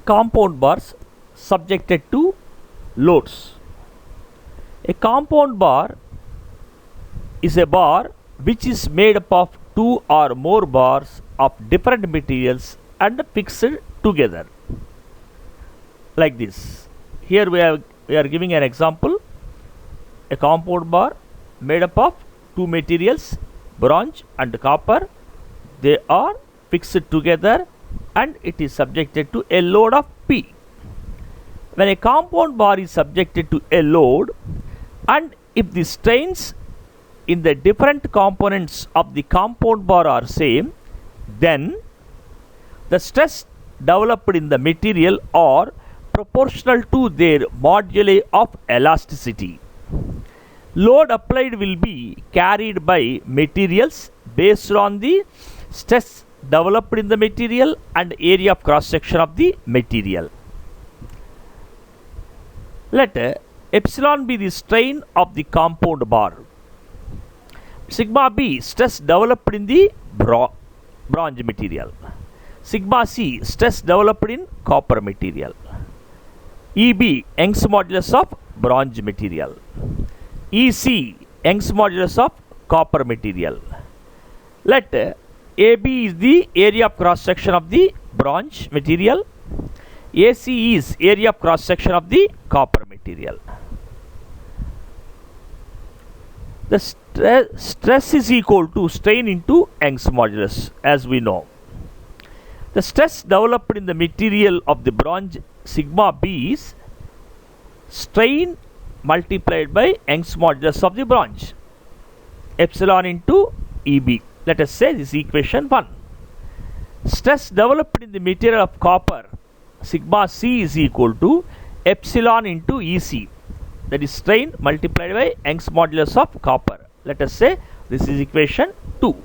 compound bars subjected to loads. A compound bar is a bar which is made up of two or more bars of different materials and fixed together. Like this. Here we are giving an example. A compound bar made up of two materials, bronze and copper. They are fixed together and it is subjected to a load of P. When a compound bar is subjected to a load and if the strains in the different components of the compound bar are same, then the stress developed in the material are proportional to their moduli of elasticity. Load applied will be carried by materials based on the stress developed in the material and area of cross section of the material. Let epsilon be the strain of the compound bar. Sigma B stress developed in the bronze material. Sigma C stress developed in copper material. EB Young's modulus of bronze material. EC Young's modulus of copper material. Let AB is the area of cross section of the bronze material. AC is area of cross section of the copper material. The stress is equal to strain into Young's modulus, as we know. The stress developed in the material of the bronze sigma B is strain multiplied by Young's modulus of the bronze, epsilon into EB. Let us say this is equation 1. Stress developed in the material of copper sigma C is equal to epsilon into EC, that is strain multiplied by Young's modulus of copper. Let us say this is equation 2.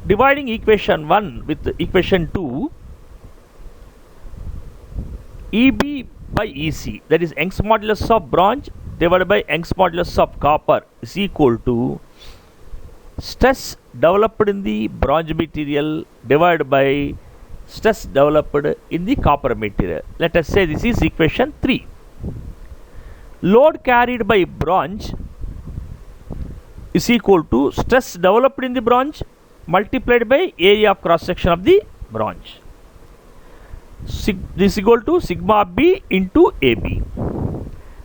Dividing equation 1 with equation 2, EB by EC, that is Young's modulus of bronze divided by Young's modulus of copper, is equal to stress developed in the bronze material divided by stress developed in the copper material. Let us say this is equation 3. Load carried by bronze is equal to stress developed in the bronze multiplied by area of cross section of the bronze. This is equal to sigma B into AB.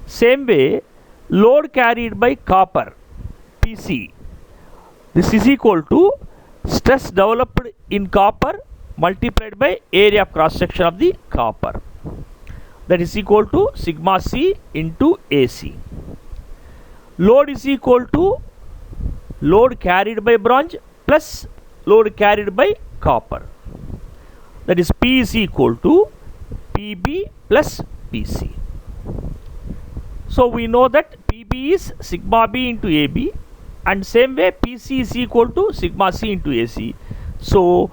Same way, load carried by copper PC, this is equal to stress developed in copper multiplied by area of cross section of the copper, that is equal to sigma C into AC. Load is equal to load carried by bronze plus load carried by copper, that is P is equal to PB plus PC. So we know that PB is sigma B into AB, and same way PC is equal to sigma C into AC. So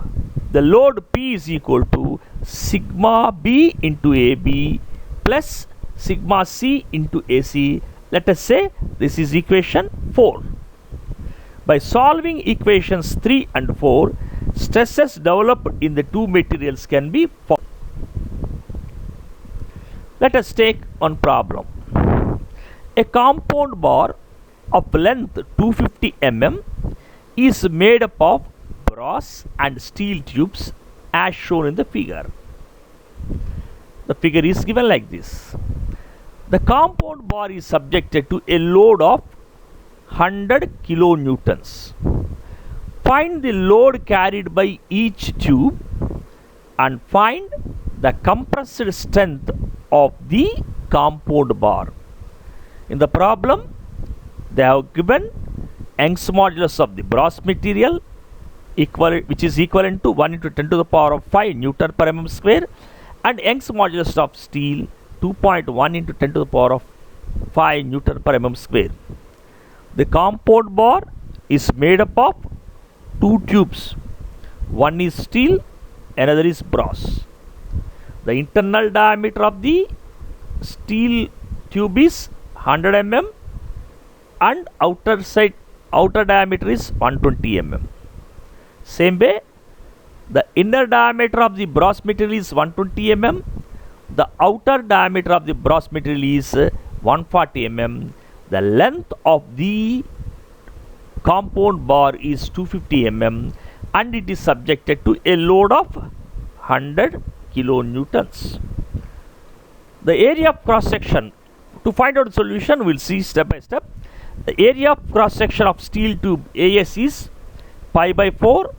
the load P is equal to sigma B into AB plus sigma C into AC. Let us say this is equation 4. By solving equations 3 and 4, stresses developed in the two materials can be found. Let us take one problem. A compound bar of length 250 mm is made up of brass and steel tubes as shown in the figure. The figure is given like this. The compound bar is subjected to a load of 100 kilonewtons. Find the load carried by each tube and find the compressed strength of the compound bar. In the problem, they have given Young's modulus of the brass material which is equivalent to 1 into 10 to the power of 5 Newton per mm square, and Young's modulus of steel 2.1 into 10 to the power of 5 Newton per mm square. The compound bar is made up of two tubes. One is steel, another is brass. The internal diameter of the steel tube is 100 mm and outer diameter is 120 mm. Same way, The inner diameter of the brass material is 120 mm. The outer diameter of the brass material is 140 mm. The length of the compound bar is 250 mm and it is subjected to a load of 100 kilonewtons. The area of cross section, to find out the solution, we will see step by step. The area of cross section of steel tube AS is pi by 4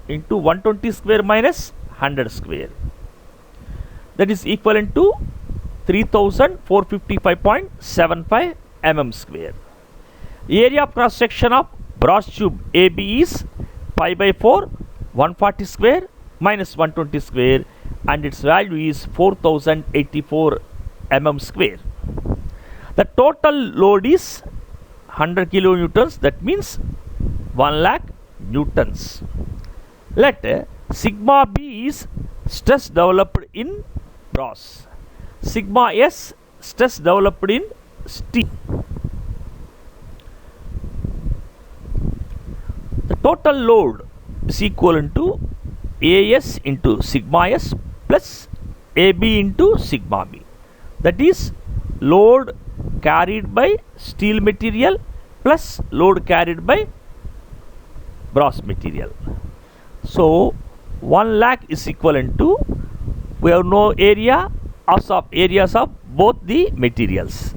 into 120 square minus 100 square. That is equivalent to 3455.75 mm square. Area of cross section of brass tube AB is pi by 4 140 square minus 120 square and its value is 4084 mm square. The total load is 100 kilonewtons, that means 1 lakh newtons. Let sigma B is stress developed in brass, sigma S stress developed in steel. The total load is equivalent to AS into sigma S plus AB into sigma B. That is load carried by steel material plus load carried by brass material. So 1 lakh is equivalent to, we have no areas of both the materials,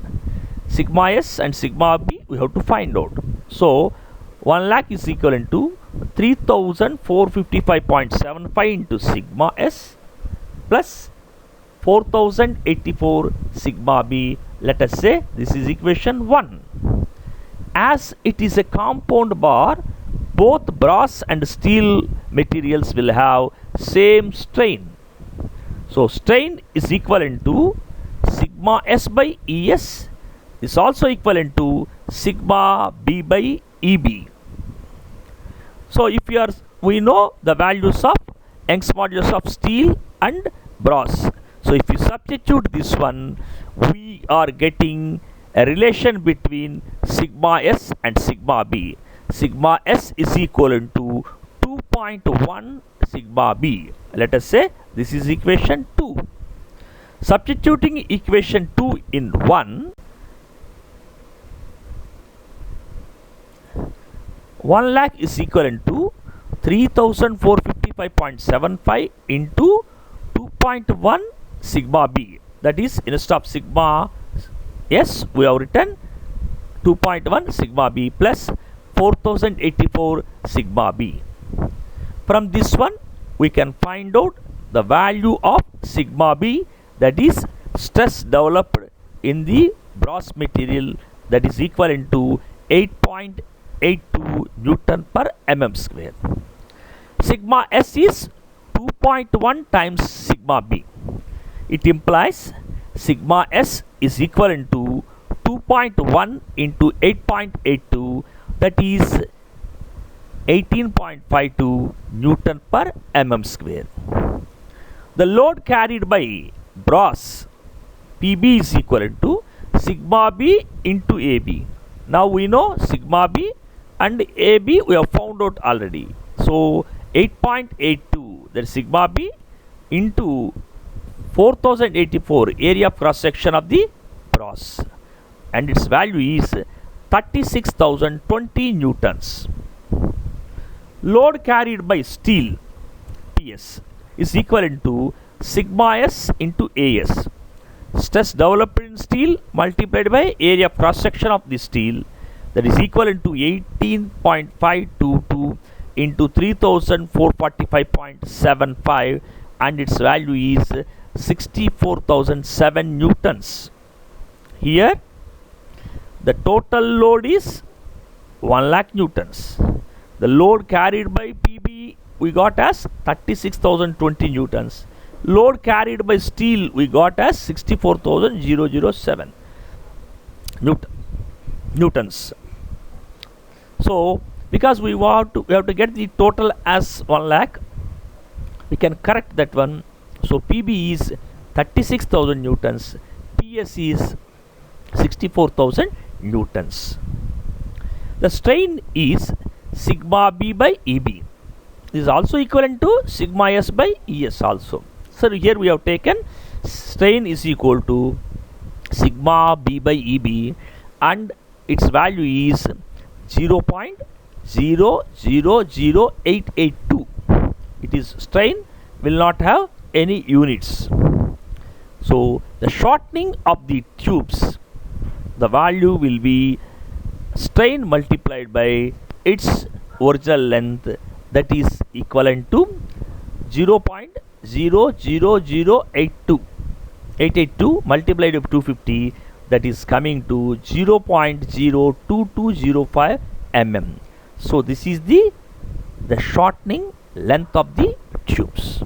sigma S and sigma B, we have to find out. So 1 lakh is equivalent to 3455.75 into sigma S plus 4084 sigma B. Let us say this is equation 1. As it is a compound bar, both brass and steel materials will have same strain. So strain is equivalent to sigma S by ES is also equivalent to sigma B by EB. So if we know the values of Young's modulus of steel and brass. So if we substitute this one, we are getting a relation between sigma S and sigma B. Sigma S is equivalent to 2.1 sigma B. Let us say this is equation 2. Substituting equation 2 in 1, 1 lakh is equivalent to 3455.75 into 2.1 sigma B. That is, instead of sigma S, we have written 2.1 sigma B plus 4084 sigma B. From this one, we can find out the value of sigma B, that is stress developed in the brass material, that is equivalent to 8.82 Newton per mm square. Sigma S is 2.1 times sigma B. It implies sigma S is equivalent to 2.1 into 8.82, that is 18.52 Newton per mm square. The load carried by brass PB is equivalent to sigma B into AB. Now we know sigma B and AB we have found out already. So 8.82, that is sigma B into 4084 area of cross section of the brass, and its value is 36,020 newtons. Load carried by steel PS is equivalent to sigma S into AS. Stress developed in steel multiplied by area of cross section of the steel, that is equivalent to 18.522 into 3445.75, and its value is 64,007 newtons. Here the total load is 1 lakh newtons. The load carried by PB we got as 36,020 newtons. Load carried by steel we got as 64,007 newtons. So because we have to get the total as 1 lakh, we can correct that one. So PB is 36,000 newtons, PS is 64,000 newtons. The strain is sigma B by EB. This is also equivalent to sigma s by Es also. So here we have taken strain is equal to sigma b by Eb, and its value is 0.000882. It is strain will not have any units. So the shortening of the tubes, the value will be strain multiplied by its original length, that is equivalent to 0.000882 multiplied by 250, that is coming to 0.02205 mm. So this is the shortening length of the tubes.